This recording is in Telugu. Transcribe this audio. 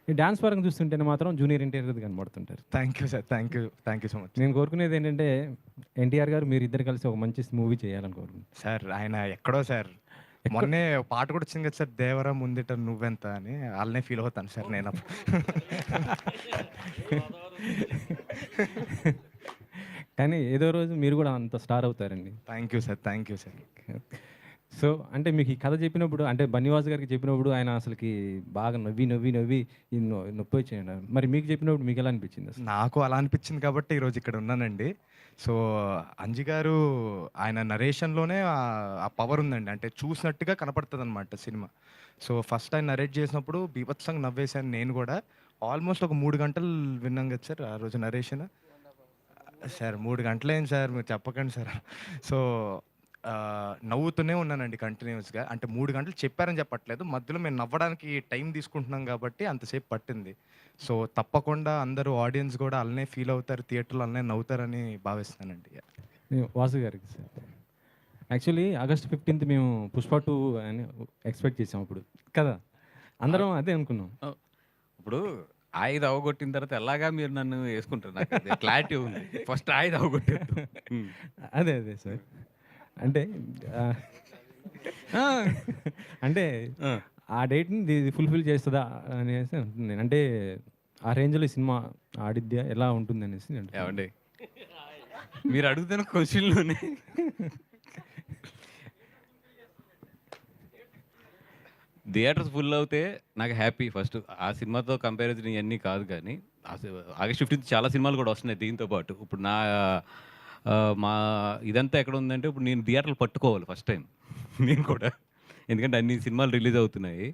ఈ డాన్స్ పరంగా చూస్తుంటేనే మాత్రం జూనియర్ ఎన్టీఆర్ కనబడుతుంటారు. Thank you sir. Thank you so much. నేను కోరుకునేది ఏంటంటే ఎన్టీఆర్ గారు మీరిద్దరు కలిసి ఒక మంచి మూవీ చేయాలని కోరుకుంటున్నాను. సార్ ఆయన ఎక్కడో సార్. మొన్నే పాట కూడా వచ్చింది కదా సార్, 'దేవరా ముందిట నువ్వెంత' అని. ఆళ్ళనే ఫీల్ అవుతాను సార్ నేనప్పుడు. కానీ ఏదో రోజు మీరు కూడా అంత స్టార్ అవుతారండి. Thank you sir. Thank you sir. So, అంటే మీకు ఈ కథ చెప్పినప్పుడు అంటే బన్నీవాస్ గారికి చెప్పినప్పుడు ఆయన అసలకి బాగా నవ్వి ఈ నొప్పొచ్చాయండి. మరి మీకు చెప్పినప్పుడు మీకెలా అనిపించింది అసలు? నాకు అలా అనిపించింది కాబట్టి ఈరోజు ఇక్కడ ఉన్నానండి. సో, అంజి గారు ఆయన నరేషన్‌లోనే ఆ పవర్ ఉందండి. అంటే చూసినట్టుగా కనపడతదనమాట సినిమా. సో, ఫస్ట్ ఆయన నరేట్ చేసినప్పుడు బీభత్సంగా నవ్వేశాను నేను గూడా. ఆల్మోస్ట్ ఒక 3 గంటలు విన్నాం కదా సార్ ఆ రోజు నరేషన్. సార్ 3 గంటలేంటి సార్ మీరు చెప్పకండి సార్. సో, నవ్వుతూనే ఉన్నానండి కంటిన్యూయస్‌గా. అంటే 3 గంటలు చెప్పారని చెప్పట్లేదు. మధ్యలో మేము నవ్వడానికి టైం తీసుకుంటున్నాం కాబట్టి అంతసేపు పట్టింది. సో, తప్పకుండా అందరూ ఆడియన్స్ గూడా అలానే ఫీల్ అవుతారు. థియేటర్‌లో అలానే నవ్వుతారని భావిస్తున్నానండి. వాసు గారికి సార్. యాక్చువల్లీ ఆగస్ట్ 15థ్ మేము 'పుష్ప 2' అని ఎక్స్‌పెక్ట్ చేసాం అప్పుడు. కదా! అందరం అదే అనుకున్నాం. ఇప్పుడు ఆయిది అవగొట్టిన తర్వాత ఎలాగా మీరు నన్ను యేసుకుంటారు? నాకది క్లారిటీ ఉంది. ఫస్ట్ ఆయిది అవగొట్టొద్దు. హ్మ్. అదే సార్. అంటే ఆహ్, ఆ! అంటే ఆ! ఆ డేట్‌ని ఇది ఫుల్‌ఫిల్ చేస్తదా అనేసి అంటున్నాను నేను. అంటే ఆ రేంజ్‌లో ఈ సినిమా ఆడిద్దా? ఎలా ఉంటుందనేసి అంటున్నాను. ఏవండి? మీరు అడుగుతున్న క్వెషన్‌లోనే థియేటర్స్ ఫుల్ అవుతే నాకు హ్యాపీ ఫస్ట్. ఆ సినిమాతో కంపారిజన్ ఇయన్నీ కాదు గానీ, ఆగస్ట్ 15థ్ చాలా సినిమాలు కూడా వస్తున్నాయి దీంతో పాటు. ఇప్పుడు మా ఇదంతా ఎక్కడుందంటే, ఇప్పుడు నేను థియేటర్లు పట్టుకోవాలి ఫస్ట్ టైమ్ నేను కూడా. ఎందుకంటే అన్ని సినిమాలు రిలీజ్ అవుతున్నాయి.